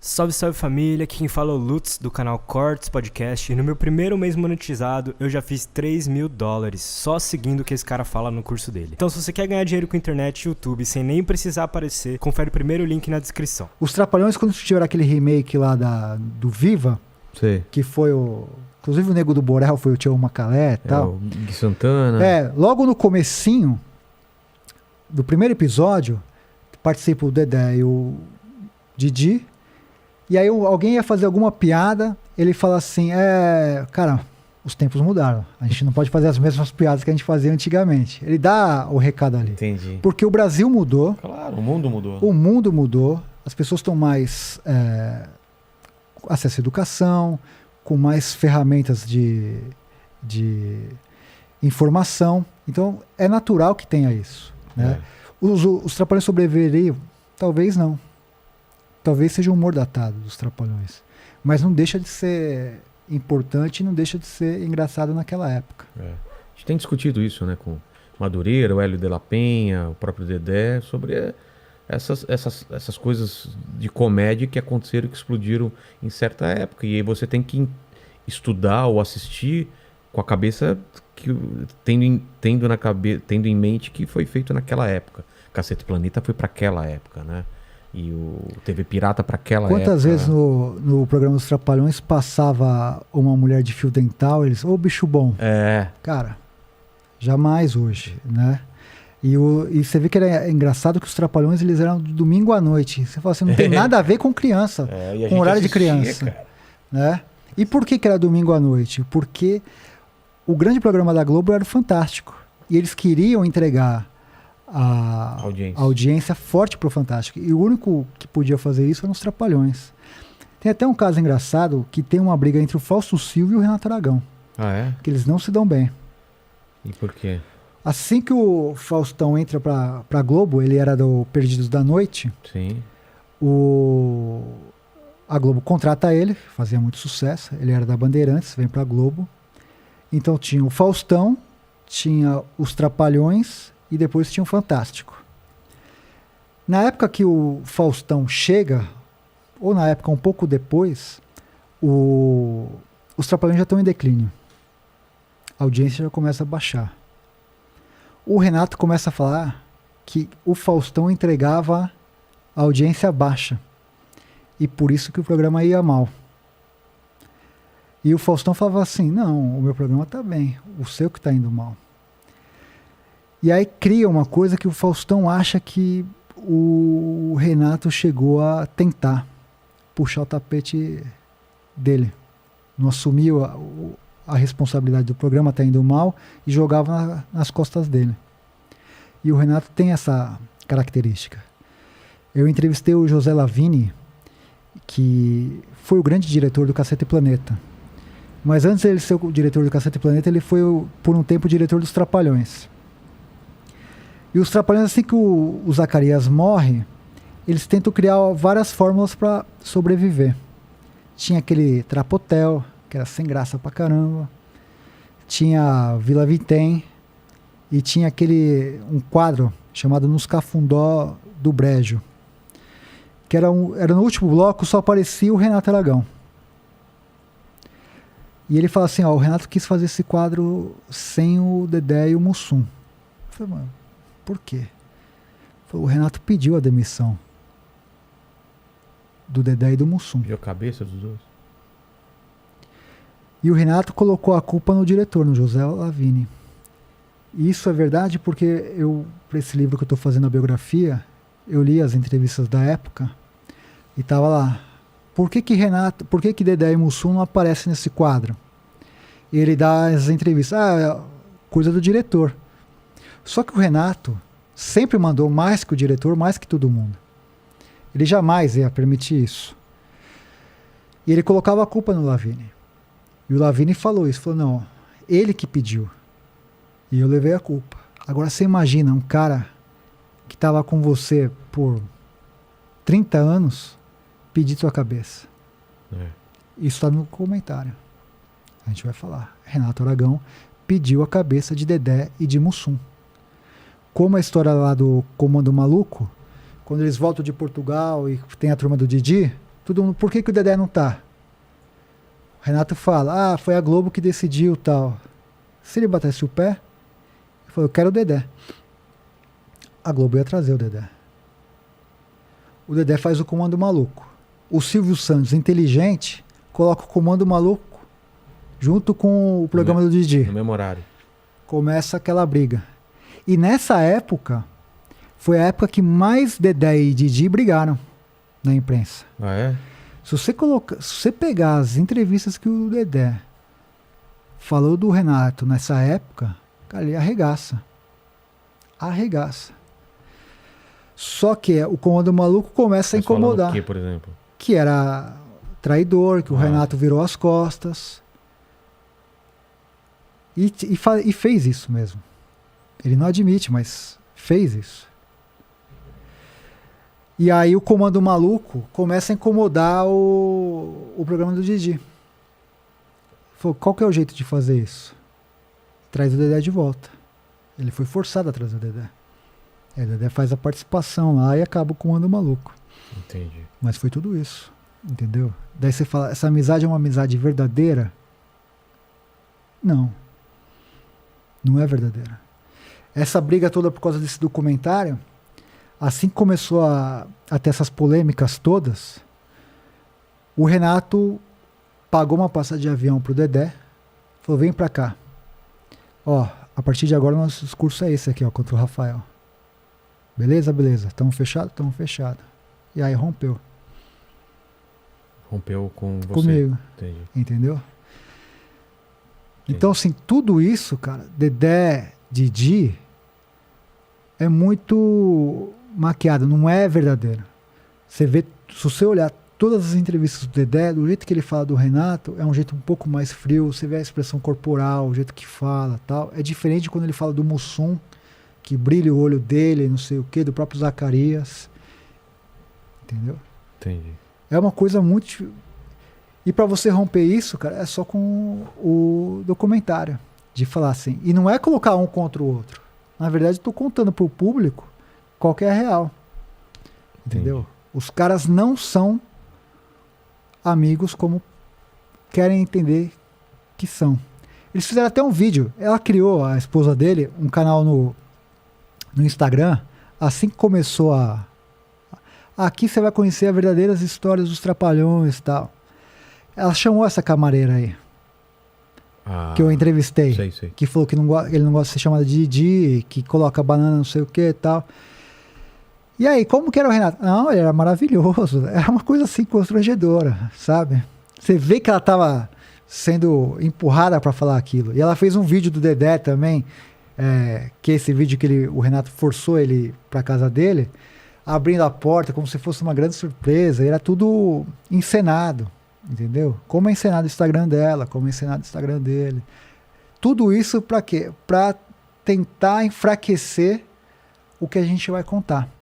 Salve, salve família, aqui quem fala é o Lutz do canal Cortes Podcast e no meu primeiro mês monetizado eu já fiz $3.000 só seguindo o que esse cara fala no curso dele. Então se você quer ganhar dinheiro com internet e YouTube sem nem precisar aparecer, confere o primeiro link na descrição. Os Trapalhões, quando tiveram aquele remake lá do Viva, Sei. que foi o... Inclusive o Nego do Borel foi o Tião Macalé e tal. O Gui Santana. Logo no comecinho do primeiro episódio, participa o Dedé e o Didi. E aí alguém ia fazer alguma piada, ele fala assim, cara, os tempos mudaram. A gente não pode fazer as mesmas piadas que a gente fazia antigamente. Ele dá o recado ali. Entendi. Porque o Brasil mudou. Claro, o mundo mudou. O mundo mudou. As pessoas estão mais acesso à educação, com mais ferramentas de informação. Então, é natural que tenha isso. Né? Os Trapalhões sobreviveriam? Talvez não. Talvez seja um humor datado dos Trapalhões. Mas não deixa de ser importante e não deixa de ser engraçado naquela época. A gente tem discutido isso, né, com Madureira, o Hélio de la Penha, o próprio Dedé, sobre essas coisas de comédia que aconteceram, que explodiram em certa época. E aí você tem que estudar ou assistir com a cabeça tendo em mente que foi feito naquela época. Cacete Planeta foi para aquela época, né? E o TV Pirata para aquela época. Quantas vezes no programa dos Trapalhões passava uma mulher de fio dental, eles, bicho bom. Cara, jamais hoje, né? E você vê que era engraçado que os Trapalhões eles eram de domingo à noite. Você fala assim, não tem nada a ver com criança, com horário de criança. Cara. Né? E por que era domingo à noite? Porque o grande programa da Globo era o Fantástico. E eles queriam entregar a audiência forte pro Fantástico. E o único que podia fazer isso eram os Trapalhões. Tem até um caso engraçado que tem uma briga entre o Fausto Silva e o Renato Aragão. Ah, é? Que eles não se dão bem. E por quê? Assim que o Faustão entra pra Globo, ele era do Perdidos da Noite. Sim. A Globo contrata ele, fazia muito sucesso. Ele era da Bandeirantes, vem pra Globo. Então tinha o Faustão, tinha os Trapalhões e depois tinha o Fantástico. Na época que o Faustão chega, ou na época um pouco depois, os Trapalhões já estão em declínio. A audiência já começa a baixar. O Renato começa a falar que o Faustão entregava a audiência baixa. E por isso que o programa ia mal. E o Faustão falava assim, não, o meu programa está bem, o seu que está indo mal. E aí cria uma coisa que o Faustão acha que o Renato chegou a tentar puxar o tapete dele. Não assumiu a responsabilidade do programa, está indo mal, e jogava nas costas dele. E o Renato tem essa característica. Eu entrevistei o José Lavini, que foi o grande diretor do Cacete Planeta. Mas antes de ele ser o diretor do Cacete Planeta, ele foi por um tempo o diretor dos Trapalhões. E os Trapalhões, assim que o Zacarias morre, eles tentam criar várias fórmulas para sobreviver. Tinha aquele Trapotel, que era sem graça pra caramba. Tinha Vila Vintém. E tinha um quadro chamado Nos Cafundó do Brejo. Que era no último bloco, só aparecia o Renato Aragão. E ele fala assim, o Renato quis fazer esse quadro sem o Dedé e o Mussum. Eu falei, mano, por quê? O Renato pediu a demissão do Dedé e do Mussum. Pediu a cabeça dos dois. E o Renato colocou a culpa no diretor, no José Lavini. E isso é verdade porque para esse livro que eu estou fazendo a biografia, eu li as entrevistas da época e estava lá. Por que Dedé e Mussum não aparecem nesse quadro? E ele dá as entrevistas. É coisa do diretor. Só que o Renato sempre mandou mais que o diretor, mais que todo mundo. Ele jamais ia permitir isso. E ele colocava a culpa no Lavini. E o Lavini falou isso. Falou, não, ele que pediu. E eu levei a culpa. Agora você imagina um cara que estava com você por 30 anos pedir sua cabeça. Isso está no comentário. A gente vai falar. Renato Aragão pediu a cabeça de Dedé e de Mussum. Como a história lá do Comando Maluco, quando eles voltam de Portugal e tem a turma do Didi, Todo mundo, por que o Dedé não tá? O Renato fala, foi a Globo que decidiu tal. Se ele batesse o pé, ele falou, eu quero o Dedé. A Globo ia trazer o Dedé. O Dedé faz o Comando Maluco. O Silvio Santos, inteligente, coloca o Comando Maluco junto com o programa do Didi. No mesmo horário. Começa aquela briga. E nessa época, foi a época que mais Dedé e Didi brigaram na imprensa. Ah, é? Se você pegar as entrevistas que o Dedé falou do Renato nessa época, cara, ele arregaça. Arregaça. Só que o Comando Maluco começa a incomodar. O que, por exemplo? Que era traidor, que o Renato virou as costas. E fez isso mesmo. Ele não admite, mas fez isso. E aí o Comando Maluco começa a incomodar o programa do Didi. Falou, qual que é o jeito de fazer isso? Traz o Dedé de volta. Ele foi forçado a trazer o Dedé. Aí o Dedé faz a participação lá e acaba o Comando Maluco. Entendi. Mas foi tudo isso, entendeu? Daí você fala, essa amizade é uma amizade verdadeira? Não. Não é verdadeira. Essa briga toda por causa desse documentário, assim que começou a ter essas polêmicas todas, o Renato pagou uma passagem de avião pro Dedé, falou, vem pra cá. Ó, a partir de agora o nosso discurso é esse aqui, ó, contra o Rafael. Beleza, beleza. Tamo fechado? Tamo fechado. E aí rompeu. Rompeu com você. Comigo. Entendi. Entendeu? Então, assim, tudo isso, cara, Dedé, Didi, é muito maquiado, não é verdadeiro. Você vê, se você olhar todas as entrevistas do Dedé, do jeito que ele fala do Renato, é um jeito um pouco mais frio, você vê a expressão corporal, o jeito que fala, tal. É diferente de quando ele fala do Mussum, que brilha o olho dele, não sei o que, do próprio Zacarias. Entendeu? Entendi. É uma coisa muito... E pra você romper isso, cara, é só com o documentário. De falar assim. E não é colocar um contra o outro. Na verdade, eu tô contando pro público qual que é a real. Entendeu? Entendi. Os caras não são amigos como querem entender que são. Eles fizeram até um vídeo. Ela criou, a esposa dele, um canal no Instagram. Assim que começou aqui você vai conhecer as verdadeiras histórias dos Trapalhões e tal. Ela chamou essa camareira aí. Que eu entrevistei. Sei. Que falou que ele não gosta de ser chamado de Didi, que coloca banana não sei o que e tal. E aí, como que era o Renato? Não, ele era maravilhoso. Era uma coisa assim constrangedora, sabe? Você vê que ela tava sendo empurrada para falar aquilo. E ela fez um vídeo do Dedé também, que é esse vídeo que o Renato forçou ele pra casa dele, abrindo a porta como se fosse uma grande surpresa. E era tudo encenado. Entendeu? Como é encenado o Instagram dela, como é encenado o Instagram dele. Tudo isso pra quê? Pra tentar enfraquecer o que a gente vai contar.